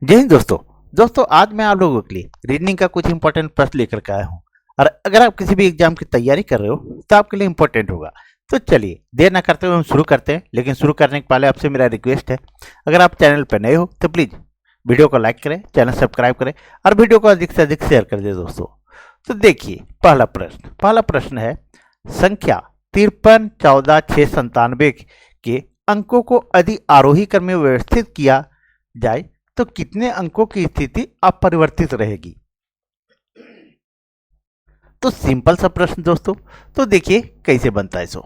जय हिंद दोस्तों आज मैं आप लोगों के लिए रीजनिंग का कुछ इंपॉर्टेंट प्रश्न लेकर के आया हूँ। और अगर आप किसी भी एग्जाम की तैयारी कर रहे हो तो आपके लिए इंपॉर्टेंट होगा। तो चलिए देर ना करते हुए हम शुरू करते हैं। लेकिन शुरू करने के पहले आपसे मेरा रिक्वेस्ट है, अगर आप चैनल पर नए हो तो प्लीज़ वीडियो को लाइक करें, चैनल सब्सक्राइब करें और वीडियो को अधिक से अधिक शेयर कर दें दोस्तों। तो देखिए पहला प्रश्न है, संख्या 53, 14, 6, 97 के अंकों को यदि आरोही क्रम में व्यवस्थित किया जाए तो कितने अंकों की स्थिति अपरिवर्तित रहेगी। तो सिंपल सा प्रश्न दोस्तों। तो देखिए कैसे बनता है सो।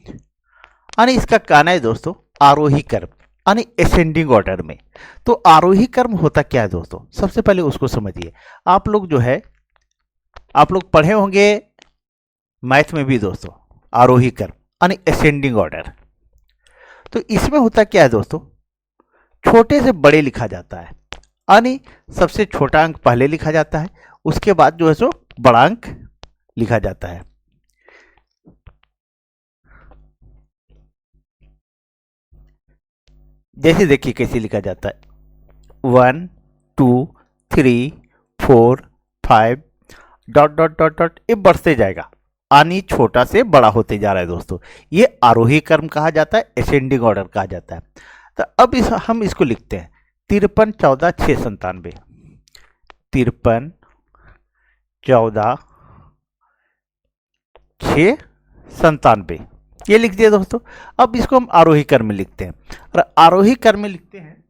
यानी इसका कहना है दोस्तों आरोही क्रम यानी असेंडिंग ऑर्डर में। तो आरोही क्रम होता क्या है दोस्तों, सबसे पहले उसको समझिए। आप लोग पढ़े होंगे मैथ में भी दोस्तों आरोही क्रम यानी असेंडिंग ऑर्डर। तो इसमें होता क्या है दोस्तों, छोटे से बड़े लिखा जाता है। यानी सबसे छोटा अंक पहले लिखा जाता है, उसके बाद जो है सो बड़ा अंक लिखा जाता है। जैसे देखिए कैसे लिखा जाता है, 1 2 3 4 5 डॉट डॉट डॉट डॉट, ये बढ़ते जाएगा। यानी छोटा से बड़ा होते जा रहा है दोस्तों। ये आरोही क्रम कहा जाता है, असेंडिंग ऑर्डर कहा जाता है। तो अब हम इसको लिखते हैं 53, 14, 6, 97। 53, 14, 6, 97 ये लिख दिया दोस्तों। अब इसको हम आरोही क्रम में लिखते हैं। और आरोही क्रम में लिखते हैं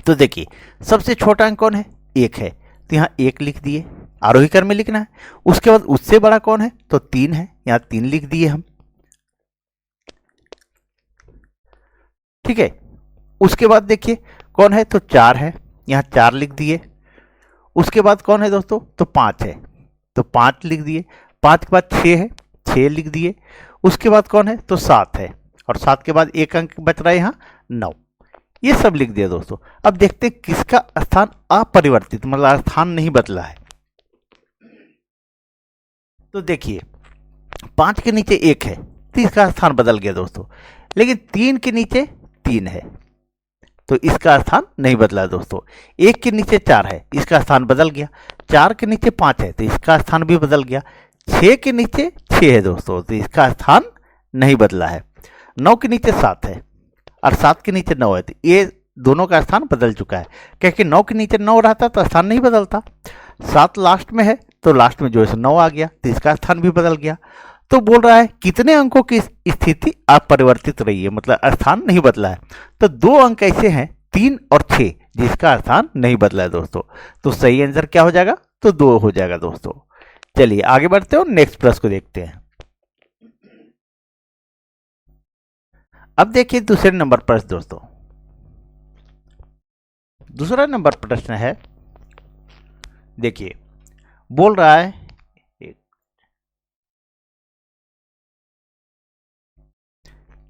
तो देखिए सबसे छोटा अंक कौन है, 1 है, तो यहाँ 1 लिख दिए, आरोही क्रम में लिखना है। उसके बाद उससे बड़ा कौन है, तो 3 है, यहाँ 3 लिख दिए हम। ठीक है, उसके बाद देखिए कौन है, तो 4 है, यहाँ 4 लिख दिए। उसके बाद कौन है दोस्तों, तो 5 है, तो 5 लिख दिए। 5 के बाद 6 है, 6 लिख दिए। उसके बाद कौन है, तो 7 है, और 7 के बाद एक अंक बच रहा है यहाँ 9। ये सब लिख दिया दोस्तों। अब देखते हैं किसका स्थान अपरिवर्तित, मतलब स्थान नहीं बदला है। तो देखिए 5 के नीचे 1 है तो इसका स्थान बदल गया दोस्तों। लेकिन 3 के नीचे 3 है तो इसका स्थान नहीं बदला दोस्तों। 1 के नीचे 4 है, इसका स्थान बदल गया। 4 के नीचे 5 है तो इसका स्थान भी बदल गया। 6 के नीचे 6 है दोस्तों, तो इसका स्थान नहीं बदला है। 9 के नीचे 7 है और 7 के नीचे 9 है, तो ये दोनों का स्थान बदल चुका है। क्योंकि 9 के नीचे 9 रहता तो स्थान नहीं बदलता। 7 लास्ट में है तो लास्ट में जो है 9 आ गया, तो इसका स्थान भी बदल गया। तो बोल रहा है कितने अंकों की स्थिति अपरिवर्तित रही है, मतलब स्थान नहीं बदला है। तो 2 अंक ऐसे हैं 3 और 6 जिसका स्थान नहीं बदला है दोस्तों। तो सही आंसर क्या हो जाएगा, तो 2 हो जाएगा दोस्तों। चलिए आगे बढ़ते हो, नेक्स्ट प्रश्न को देखते हैं। अब देखिए दूसरे नंबर प्रश्न दोस्तों। दूसरा नंबर प्रश्न है, देखिए बोल रहा है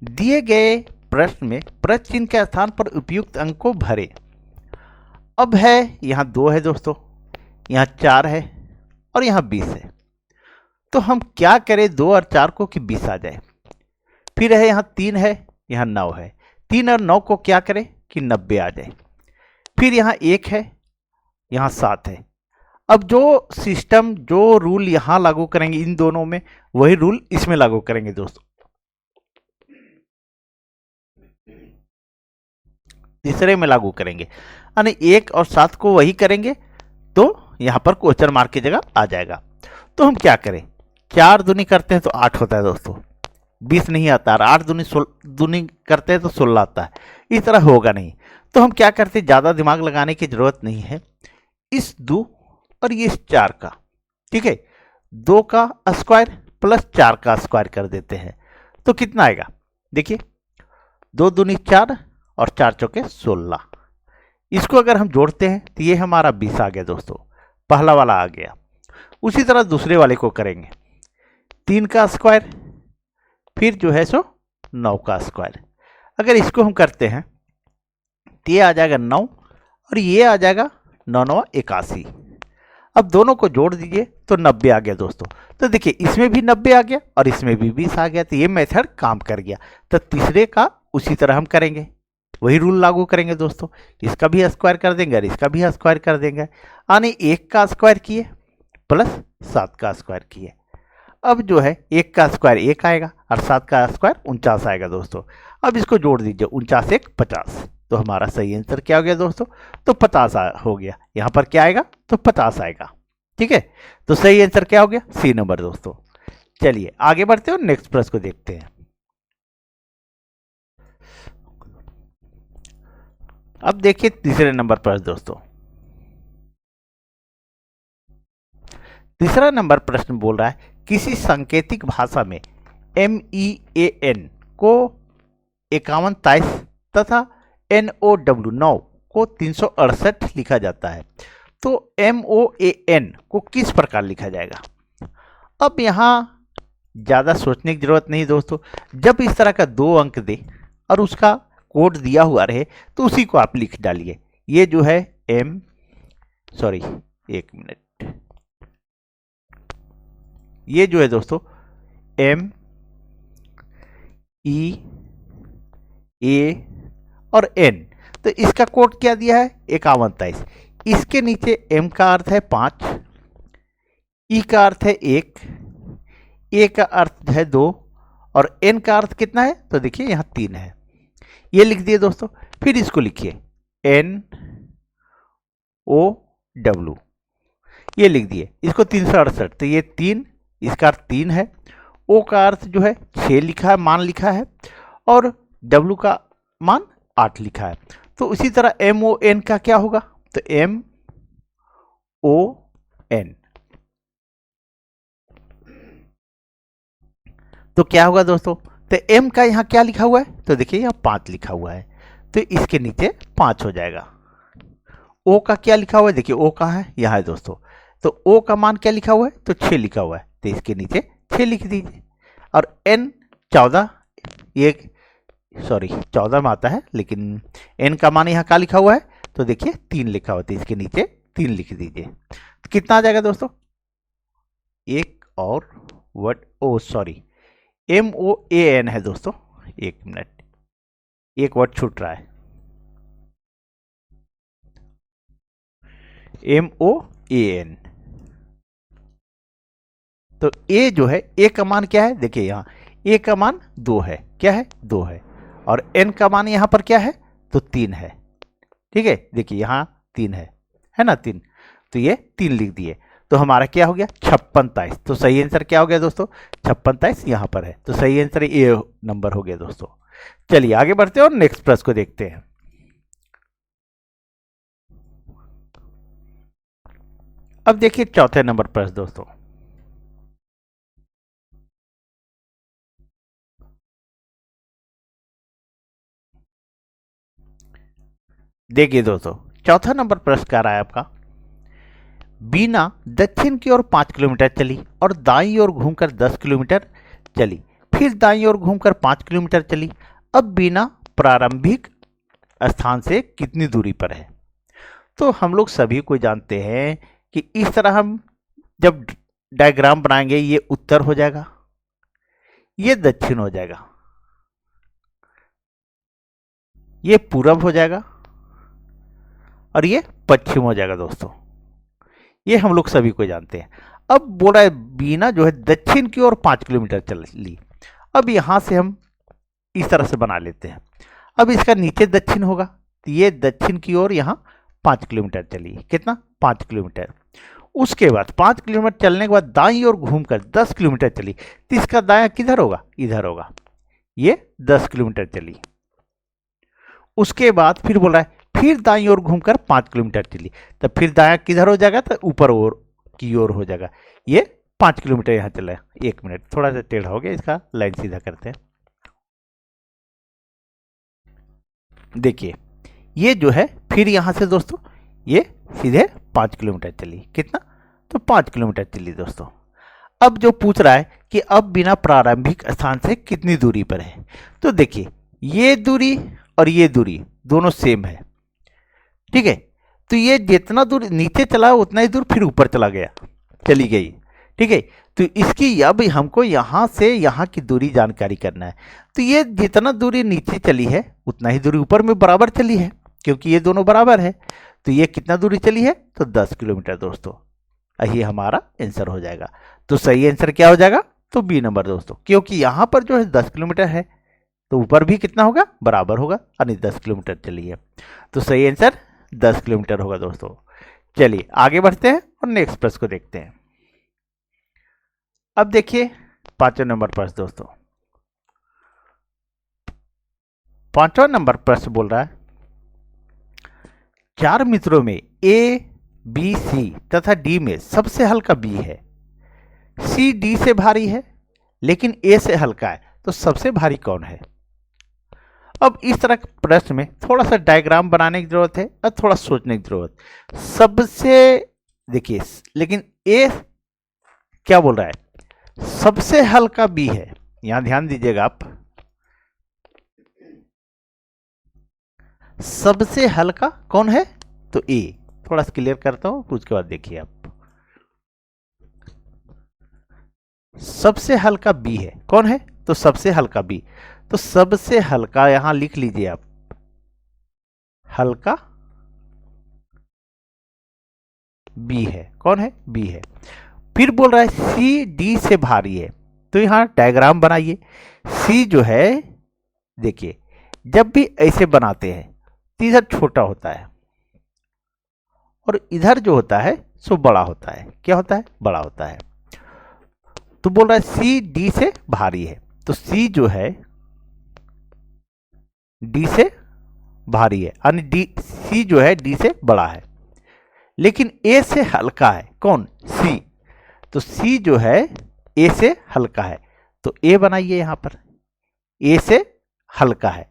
दिए गए प्रश्न में प्रश्न चिन्ह के स्थान पर उपयुक्त अंक को भरे। अब है यहाँ 2 है दोस्तों, यहाँ 4 है और यहाँ 20 है। तो हम क्या करें 2 और 4 को कि 20 आ जाए। फिर है यहाँ 3 है, यहाँ 9 है, 3 और 9 को क्या करें कि 90 आ जाए। फिर यहाँ 1 है, यहाँ 7 है। अब जो सिस्टम जो रूल यहाँ लागू करेंगे इन दोनों में, वही रूल इसमें लागू करेंगे दोस्तों। तीसरे में लागू करेंगे, यानी 1 और 7 को वही करेंगे तो यहाँ पर क्वेश्चन मार्क की जगह आ जाएगा। तो हम क्या करें, 4 दूनी करते हैं तो 8 होता है दोस्तों, 20 नहीं आता। और 8 दूनी करते हैं तो 16 आता है। इस तरह होगा नहीं। तो हम क्या करते हैं, ज़्यादा दिमाग लगाने की जरूरत नहीं है। इस 2 और ये 4 का, ठीक है, 2 का स्क्वायर प्लस 4 का स्क्वायर कर देते हैं। तो कितना आएगा, देखिए 2 दूनी 4 और 4 चौके 16। इसको अगर हम जोड़ते हैं तो ये हमारा 20 आ गया दोस्तों, पहला वाला आ गया। उसी तरह दूसरे वाले को करेंगे, 3 का स्क्वायर फिर जो है सो 9 का स्क्वायर। अगर इसको हम करते हैं तो ये आ जाएगा 9 और ये आ जाएगा 9 9 81। अब दोनों को जोड़ दीजिए तो 90 आ गया दोस्तों। तो देखिए इसमें भी 90 आ गया और इसमें भी 20 आ गया, तो ये मेथड काम कर गया। तो तीसरे का उसी तरह हम करेंगे, वही रूल लागू करेंगे दोस्तों, इसका भी स्क्वायर कर देंगे और इसका भी स्क्वायर कर देंगे, यानी 1 का स्क्वायर किए प्लस 7 का स्क्वायर किए। अब जो है 1 का स्क्वायर 1 आएगा और 7 का स्क्वायर 49 आएगा दोस्तों। अब इसको जोड़ दीजिए, 49 1 50, तो हमारा सही आंसर क्या हो गया दोस्तों, तो 50 हो गया। यहाँ पर क्या आएगा, तो 50 आएगा। ठीक है, तो सही आंसर क्या हो गया, सी नंबर दोस्तों। चलिए आगे बढ़ते हैं और नेक्स्ट प्रश्न को देखते हैं। अब देखिए तीसरे नंबर प्रश्न दोस्तों। तीसरा नंबर प्रश्न बोल रहा है किसी सांकेतिक भाषा में MEAN को 51 23 तथा NOW 9 को 368 लिखा जाता है, तो MOAN को किस प्रकार लिखा जाएगा। अब यहाँ ज़्यादा सोचने की जरूरत नहीं दोस्तों, जब इस तरह का 2 अंक दे और उसका कोड दिया हुआ रहे तो उसी को आप लिख डालिए। ये जो है एक मिनट, ये जो है दोस्तों MEA और N, तो इसका कोड क्या दिया है 51 23। इसके नीचे M का अर्थ है 5, E का अर्थ है 1, A का अर्थ है 2 और N का अर्थ कितना है, तो देखिए यहाँ 3 है। ये लिख दिए दोस्तों। फिर इसको लिखिए NOW, ये लिख दिए। इसको 368, तो ये 3, इसका अर्थ 3 है। O का अर्थ जो है 6 लिखा है, मान लिखा है, और W का मान 8 लिखा है। तो उसी तरह MON का क्या होगा, तो MON, तो क्या होगा दोस्तों, तो M का यहाँ क्या लिखा हुआ है, तो देखिए यहाँ 5 लिखा हुआ है, तो इसके नीचे 5 हो जाएगा। O का क्या लिखा हुआ है, देखिए O का है यहाँ है दोस्तों, तो O का मान क्या लिखा हुआ है, तो 6 लिखा हुआ है, तो इसके नीचे 6 लिख दीजिए। और N 14, ये 14 में आता है, लेकिन N का मान यहाँ क्या लिखा हुआ है, तो देखिए 3 लिखा हुआ है, इसके नीचे 3 लिख दीजिए। तो कितना आ जाएगा दोस्तों, एक और वर्ड MOAN है दोस्तों, एक मिनट, एक वर्ड छूट रहा है, MOAN। तो A जो है, A का मान क्या है, देखिए यहाँ A का मान 2 है, क्या है 2 है, और N का मान यहाँ पर क्या है, तो 3 है। ठीक है, देखिए यहाँ 3 है ना 3, तो ये 3 लिख दिए। तो हमारा क्या हो गया 56 23, तो सही आंसर क्या हो गया दोस्तों, 56 23 यहाँ पर है, तो सही आंसर ये नंबर हो गया दोस्तों। चलिए आगे बढ़ते हैं और नेक्स्ट प्रश्न को देखते हैं। अब देखिए चौथे नंबर प्रश्न दोस्तों। देखिए दोस्तों, चौथा नंबर प्रश्न क्या रहा है आपका, बीना दक्षिण की ओर 5 किलोमीटर चली और दाईं ओर घूमकर 10 किलोमीटर चली, फिर दाईं ओर घूमकर 5 किलोमीटर चली। अब बीना प्रारंभिक स्थान से कितनी दूरी पर है। तो हम लोग सभी को जानते हैं कि इस तरह हम जब डायग्राम बनाएंगे, ये उत्तर हो जाएगा, ये दक्षिण हो जाएगा, ये पूरब हो जाएगा और ये पश्चिम हो जाएगा दोस्तों। ये हम लोग सभी को जानते हैं। अब बोल रहा है बीना जो है दक्षिण की ओर 5 किलोमीटर चली। अब यहां से हम इस तरह से बना लेते हैं। अब इसका नीचे दक्षिण होगा, तो ये दक्षिण की ओर यहाँ 5 किलोमीटर चली, कितना 5 किलोमीटर। उसके बाद 5 किलोमीटर चलने के बाद दाईं ओर घूमकर 10 किलोमीटर चली, तो इसका दायां किधर होगा, इधर होगा, ये 10 किलोमीटर चली। उसके बाद फिर बोल रहा है फिर दाईं ओर घूमकर 5 किलोमीटर चली, तो फिर दायां किधर हो जाएगा, तो ऊपर ओर की ओर हो जाएगा, ये 5 किलोमीटर यहाँ चला है। एक मिनट, थोड़ा सा टेढ़ा हो गया, इसका लाइन सीधा करते हैं। देखिए ये जो है फिर यहाँ से दोस्तों ये सीधे 5 किलोमीटर चली, कितना, तो 5 किलोमीटर चली दोस्तों। अब जो पूछ रहा है कि अब बिना प्रारंभिक स्थान से कितनी दूरी पर है, तो देखिए ये दूरी और ये दूरी दोनों सेम है, ठीक है। तो ये जितना दूर नीचे चला उतना ही दूर फिर ऊपर चला गया, चली गई, ठीक है। तो इसकी अब हमको यहाँ से यहाँ की दूरी जानकारी करना है। तो ये जितना दूरी नीचे चली है उतना ही दूरी ऊपर में बराबर चली है, क्योंकि ये दोनों बराबर है। तो ये कितना दूरी चली है, तो 10 किलोमीटर दोस्तों। यही हमारा आंसर हो जाएगा। तो सही आंसर क्या हो जाएगा, तो बी नंबर दोस्तों, क्योंकि यहाँ पर जो है 10 किलोमीटर है तो ऊपर भी कितना होगा, बराबर होगा, यानी 10 किलोमीटर चली है। तो सही आंसर 10 किलोमीटर होगा दोस्तों। चलिए आगे बढ़ते हैं और नेक्स्ट प्रश्न को देखते हैं। अब देखिए 5वां नंबर प्रश्न दोस्तों। 5वां नंबर प्रश्न बोल रहा है, 4 मित्रों में ए, बी, सी तथा डी में सबसे हल्का बी है। सी डी से भारी है लेकिन ए से हल्का है, तो सबसे भारी कौन है। अब इस तरह के प्रश्न में थोड़ा सा डायग्राम बनाने की जरूरत है और थोड़ा सोचने की जरूरत। सबसे देखिए, लेकिन ए क्या बोल रहा है, सबसे हल्का बी है। यहां ध्यान दीजिएगा आप, सबसे हल्का कौन है, तो ए। थोड़ा सा क्लियर करता हूं, उसके बाद देखिए आप, सबसे हल्का बी है। कौन है, तो सबसे हल्का बी। तो सबसे हल्का यहां लिख लीजिए आप, हल्का बी है। कौन है, बी है। फिर बोल रहा है सी डी से भारी है। तो यहां डायग्राम बनाइए। सी जो है, देखिए जब भी ऐसे बनाते हैं तो इधर छोटा होता है और इधर जो होता है सो बड़ा होता है। क्या होता है, बड़ा होता है। तो बोल रहा है सी डी से भारी है। तो सी जो है डी से भारी है, यानी डी, सी जो है डी से बड़ा है, लेकिन ए से हल्का है। कौन, सी। तो सी जो है ए से हल्का है, तो ए बनाइए यहां पर, ए से हल्का है।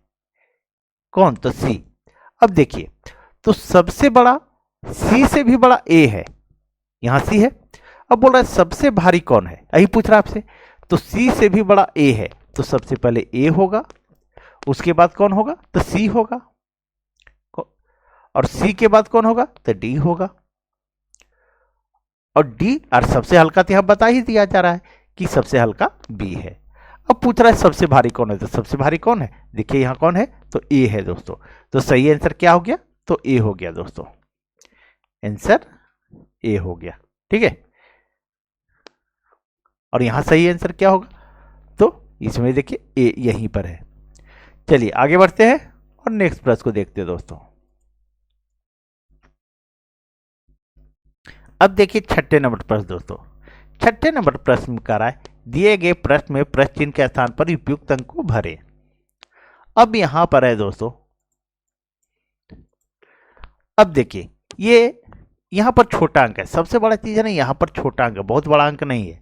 कौन, तो सी। अब देखिए, तो सबसे बड़ा सी से भी बड़ा ए है, यहां सी है। अब बोल रहा है सबसे भारी कौन है, यही पूछ रहा है आपसे। तो सी से भी बड़ा ए है, तो सबसे पहले ए होगा, उसके बाद कौन होगा, तो सी होगा, और सी के बाद कौन होगा, तो डी होगा, और डी। और सबसे हल्का तो यहां बता ही दिया जा रहा है कि सबसे हल्का बी है। अब पूछ रहा है सबसे भारी कौन है, तो सबसे भारी कौन है, देखिए यहां कौन है, तो ए है दोस्तों। तो सही आंसर क्या हो गया, तो ए हो गया दोस्तों। आंसर ए हो गया, ठीक है। और यहां सही आंसर क्या होगा, तो इसमें देखिए ए यहीं पर है। चलिए आगे बढ़ते हैं और नेक्स्ट प्रश्न को देखते हैं दोस्तों। अब देखिए 6ठे नंबर प्रश्न दोस्तों। 6ठे नंबर प्रश्न में कह रहा है, दिए गए प्रश्न में प्रश्न चिन्ह के स्थान पर उपयुक्त अंक को भरें। अब यहां पर है दोस्तों, अब देखिए ये यहां पर छोटा अंक है, सबसे बड़ा चीज है ना, यहां पर छोटा अंक है, बहुत बड़ा अंक नहीं है,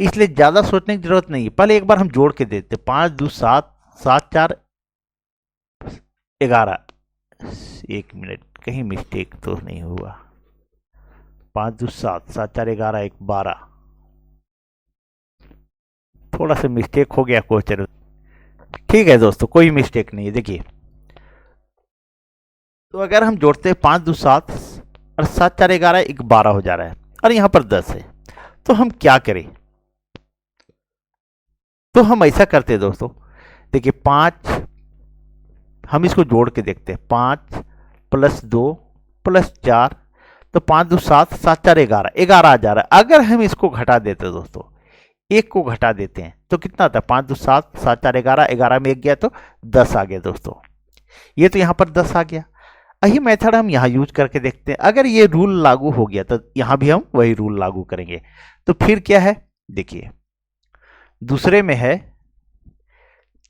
इसलिए ज्यादा सोचने की जरूरत नहीं है। पहले एक बार हम जोड़ के देते, 5 2 7 7 4 11। एक मिनट, कहीं मिस्टेक तो नहीं हुआ। 5 2 7 7 4 11 1 12, थोड़ा सा मिस्टेक हो गया क्वेश्चन, ठीक है दोस्तों, कोई मिस्टेक नहीं है। देखिए, तो अगर हम जोड़ते हैं 5 2 7 और 7 4 11 1 12 हो जा रहा है, और यहां पर 10 है, तो हम क्या करें, तो हम ऐसा करते हैं दोस्तों। देखिए 5, हम इसको जोड़ के देखते हैं, 5 + 2 + 4, तो 5 2 7 7 4 11 11 आ जा रहा है। अगर हम इसको घटा देते हैं दोस्तों, एक को घटा देते हैं, तो कितना आता है, 5 2 7 7 4 11 11 में एक गया तो 10 आ गया दोस्तों। ये तो यहां पर 10 आ गया। यही मेथड हम यहां यूज करके देखते हैं। अगर ये रूल लागू हो गया तो यहां भी हम वही रूल लागू करेंगे। तो फिर क्या है, देखिए दूसरे में है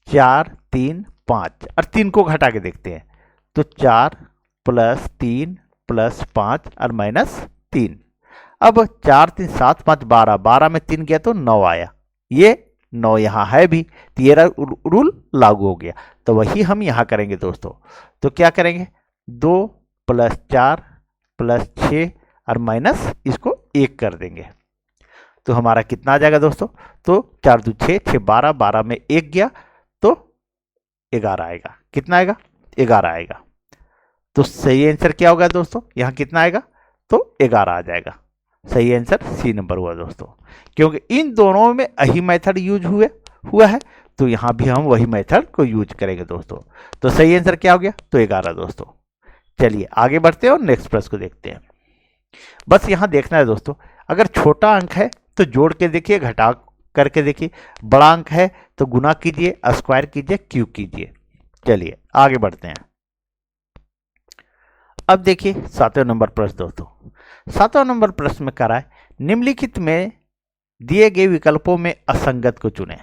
4 3 5, और 3 को घटा के देखते हैं, तो 4 + 3 + 5 और -3। अब 4 3 7 5 12, 12 में 3 गया तो 9 आया, ये 9 यहां है भी, तो ये रूल लागू हो गया। तो वही हम यहां करेंगे दोस्तों। तो क्या करेंगे, 2 + 4 + 6 और माइनस इसको 1 कर देंगे, तो हमारा कितना आ जाएगा दोस्तों, तो 4 2 6 6 12, 12 में 1 गया तो 11 आएगा। कितना आएगा, 11 आएगा। तो सही आंसर क्या होगा दोस्तों, यहां कितना आएगा, तो 11 आ जाएगा। सही आंसर सी नंबर हुआ दोस्तों, क्योंकि इन दोनों में यही मेथड यूज हुआ है, तो यहाँ भी हम वही मेथड को यूज करेंगे दोस्तों। तो सही आंसर क्या हो गया? तो 11 दोस्तों। चलिए आगे बढ़ते हैं और नेक्स्ट प्रश्न को देखते हैं। बस यहाँ देखना है दोस्तों, अगर छोटा अंक है तो जोड़ के देखिए, घटा करके देखिए, बड़ा अंक है तो गुना कीजिए, स्क्वायर कीजिए, क्यूब कीजिए। चलिए आगे बढ़ते हैं। अब देखिए 7वें नंबर प्रश्न दोस्तों। 7वां नंबर प्रश्न में कह रहा है निम्नलिखित में दिए गए विकल्पों में असंगत को चुनें।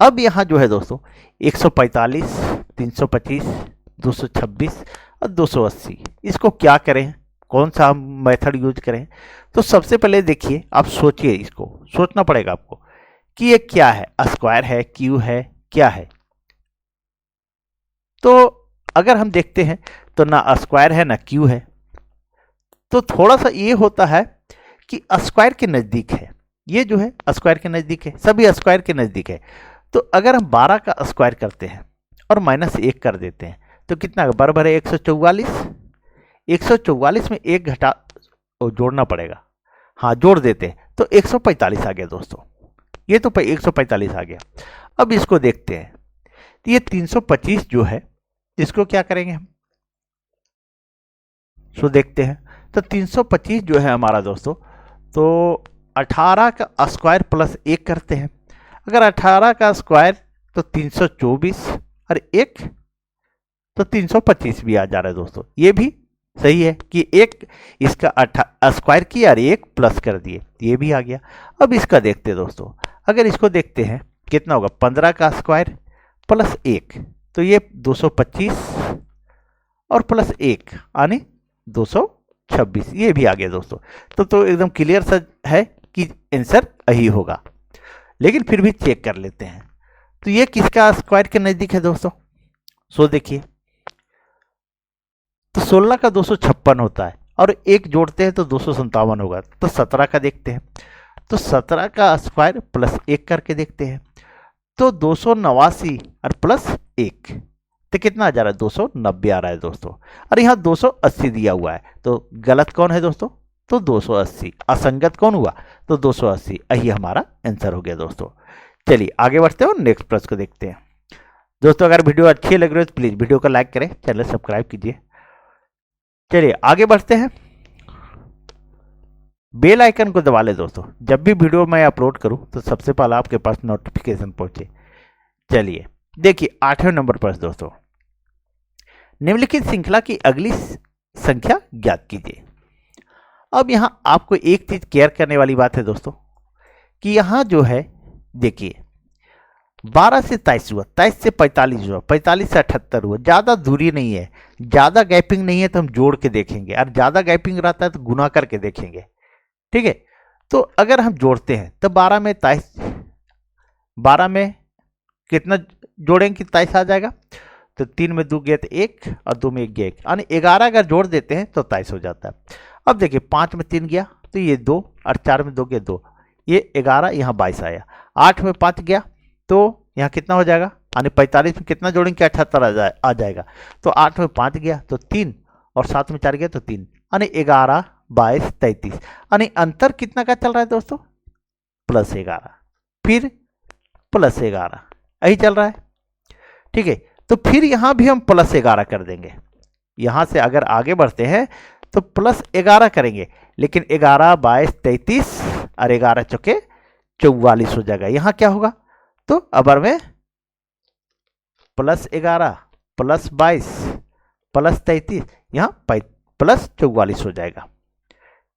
अब यहाँ जो है दोस्तों 145, 325, 226 और 280, इसको क्या करें, कौन सा हम मेथड यूज करें? तो सबसे पहले देखिए, आप सोचिए, इसको सोचना पड़ेगा आपको कि ये क्या है, स्क्वायर है, क्यू है, क्या है। तो अगर हम देखते हैं तो ना स्क्वायर है ना क्यू है, तो थोड़ा सा ये होता है कि स्क्वायर के नज़दीक है, ये जो है स्क्वायर के नज़दीक है, सभी स्क्वायर के नज़दीक है। तो अगर हम 12 का स्क्वायर करते हैं और -1 कर देते हैं तो कितना बराबर है 144। 144 में एक घटा जोड़ना पड़ेगा, हाँ जोड़ देते हैं तो 145 आ गया दोस्तों, ये तो 145 आ गया। अब इसको देखते हैं, तो ये 325 जो है इसको क्या करेंगे हम, सो देखते हैं। तो 325 जो है हमारा दोस्तों, तो 18 का स्क्वायर प्लस 1 करते हैं। अगर 18 का स्क्वायर तो 324 और 1 तो 325 भी आ जा रहा है दोस्तों। ये भी सही है कि एक इसका स्क्वायर किया और 1 प्लस कर दिए, ये भी आ गया। अब इसका देखते हैं दोस्तों, अगर इसको देखते हैं कितना होगा, 15 का स्क्वायर प्लस 1 तो ये 225 और प्लस 1 यानी 226, ये भी आ गया दोस्तों। तो एकदम क्लियर सा है कि आंसर यही होगा, लेकिन फिर भी चेक कर लेते हैं। तो ये किसका स्क्वायर के नज़दीक है दोस्तों? सो देखिए, तो 16 का 256 होता है और एक जोड़ते हैं तो 257 होगा। तो 17 का देखते हैं, तो 17 का स्क्वायर प्लस 1 करके देखते हैं तो 289 और प्लस 1 तो कितना आ जा रहा है, 290 आ रहा है दोस्तों। और यहाँ 280 दिया हुआ है, तो गलत कौन है दोस्तों? तो 280। असंगत कौन हुआ? तो 280, यही हमारा आंसर हो गया दोस्तों। चलिए आगे बढ़ते हैं और नेक्स्ट प्रश्न को देखते हैं। दोस्तों अगर वीडियो अच्छी लग रही है तो प्लीज़ वीडियो को लाइक करें, चैनल सब्सक्राइब कीजिए। चलिए आगे बढ़ते हैं। बेल आइकन को दबा ले दोस्तों, जब भी वीडियो मैं अपलोड करूं तो सबसे पहले आपके पास नोटिफिकेशन पहुंचे। चलिए देखिए 8वें नंबर पर दोस्तों, निम्नलिखित श्रृंखला की अगली संख्या ज्ञात कीजिए। अब यहां आपको एक चीज केयर करने वाली बात है दोस्तों कि यहां जो है देखिए 12 से 23 हुआ, 23 से 45 हुआ, 45 से 78 हुआ, ज़्यादा दूरी नहीं है, ज़्यादा गैपिंग नहीं है, तो हम जोड़ के देखेंगे, और ज़्यादा गैपिंग रहता है तो गुना करके देखेंगे। ठीक है, तो अगर हम जोड़ते हैं तो 12 में 23, 12 में कितना जोड़ेंगे कि 23 आ जाएगा, तो 3 में 2 गया तो 1 और 2 में 1 गया 1, यानी 11 अगर जोड़ देते हैं तो 23 हो जाता है। अब देखिए 5 में 3 गया तो ये 2 और 4 में 2 गया 2, ये 11, यहाँ 22 आया। 8 में 5 गया तो यहाँ कितना हो जाएगा, यानी 45 में कितना जोड़ेंगे, 78 आ जाएगा। तो 8 में 5 गया तो 3 और 7 में 4 गया तो 3, यानी 11, 22, 33, यानी अंतर कितना का चल रहा है दोस्तों, +11, फिर +11, यही चल रहा है। ठीक है, तो फिर यहाँ भी हम +11 कर देंगे। यहाँ से अगर आगे बढ़ते हैं तो +11 करेंगे, लेकिन 11, 22, 33 और 11 चौके 44 हो जाएगा। यहाँ क्या होगा, तो अबर में +11 +22 +33, यहाँ +44 हो जाएगा।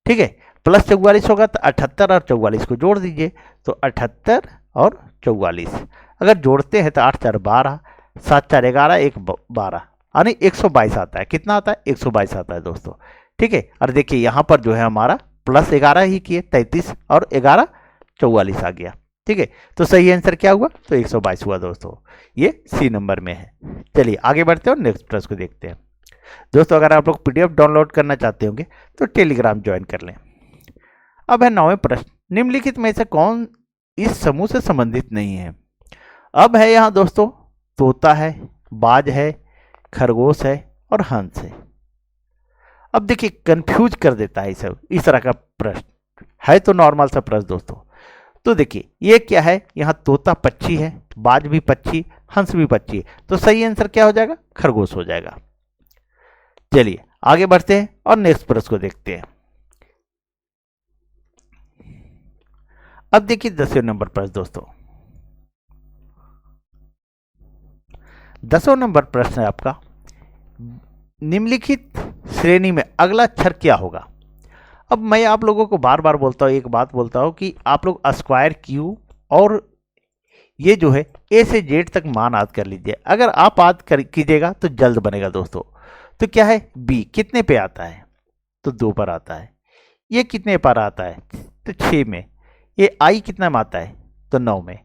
ठीक है, +44 होगा तो 78 और 44 को जोड़ दीजिए, तो 78 और 44 अगर जोड़ते हैं तो 8 4 12, 7 4 11, 1 12, यानी 122 आता है। कितना आता है, 122 आता है दोस्तों। ठीक है, और देखिए यहाँ पर जो है हमारा +11 ही किए, 33 और 11 44 आ गया। ठीक है, तो सही आंसर क्या हुआ, तो 122 हुआ दोस्तों, ये सी नंबर में है। चलिए आगे बढ़ते हैं और नेक्स्ट प्रश्न को देखते हैं। दोस्तों अगर आप लोग PDF डाउनलोड करना चाहते होंगे तो टेलीग्राम ज्वाइन कर लें। अब है 9वें प्रश्न, निम्नलिखित में से कौन इस समूह से संबंधित नहीं है? अब है यहाँ दोस्तों तोता है, बाज है, खरगोश है और हंस है। अब देखिए कंफ्यूज कर देता है सब इस तरह का प्रश्न। है तो नॉर्मल सा प्रश्न दोस्तों। तो देखिए ये क्या है, यहाँ तोता पक्षी है, बाज भी पक्षी, हंस भी पक्षी, तो सही आंसर क्या हो जाएगा, खरगोश हो जाएगा। चलिए आगे बढ़ते हैं और नेक्स्ट प्रश्न को देखते हैं। अब देखिए 10वें नंबर प्रश्न दोस्तों। 10वां नंबर प्रश्न है आपका, निम्नलिखित श्रेणी में अगला अक्षर क्या होगा। अब मैं आप लोगों को बार बार बोलता हूँ, एक बात बोलता हूँ कि आप लोग स्क्वायर क्यू और ये जो है ए से जेड तक मान याद कर लीजिए। अगर आप याद कीजिएगा तो जल्द बनेगा दोस्तों। तो क्या है, बी कितने पे आता है, तो 2 पर आता है। ये कितने पर आता है, तो 6 में। ये आई कितना में आता है, तो 9 में।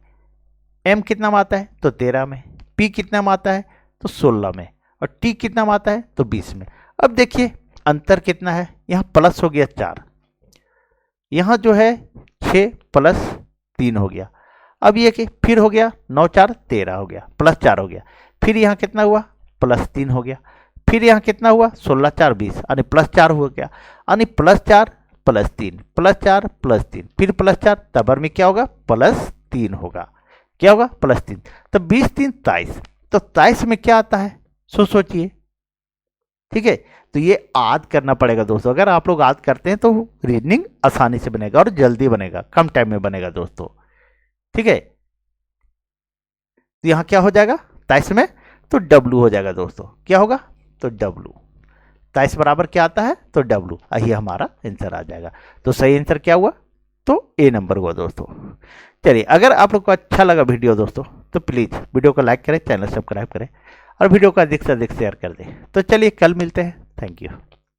एम कितना में आता है, तो 13 में। पी कितना में आता है, तो 16 में। और टी कितना में आता है, तो 20 में। अब देखिए अंतर कितना है, यहाँ प्लस हो गया 4, यहाँ जो है 6 प्लस 3 हो गया। अब ये कि फिर हो गया 9 4 13 हो गया, प्लस 4 हो गया। फिर यहाँ कितना हुआ, प्लस 3 हो गया। फिर यहाँ कितना हुआ, 16 4 20, यानी प्लस 4 हो गया, यानी प्लस 4 प्लस 3 प्लस 4 प्लस 3 फिर प्लस 4, तबर में क्या होगा, प्लस 3 होगा। क्या होगा, प्लस 3। तो 20 3 23, तो 23 में क्या आता है, सोचिए। ठीक है, तो ये याद करना पड़ेगा दोस्तों। अगर आप लोग याद करते हैं तो रीजनिंग आसानी से बनेगा और जल्दी बनेगा, कम टाइम में बनेगा दोस्तों। ठीक है, तो यहाँ क्या हो जाएगा 23 में, तो डब्लू हो जाएगा दोस्तों। क्या होगा, तो डब्लू। 23 बराबर क्या आता है, तो डब्लू। यही हमारा आंसर आ जाएगा। तो सही आंसर क्या हुआ, तो ए नंबर हुआ दोस्तों। चलिए, अगर आप लोग को अच्छा लगा वीडियो दोस्तों तो प्लीज़ वीडियो को लाइक करें, चैनल सब्सक्राइब करें और वीडियो को अधिक से अधिक शेयर कर दें। तो चलिए कल मिलते हैं। Thank you.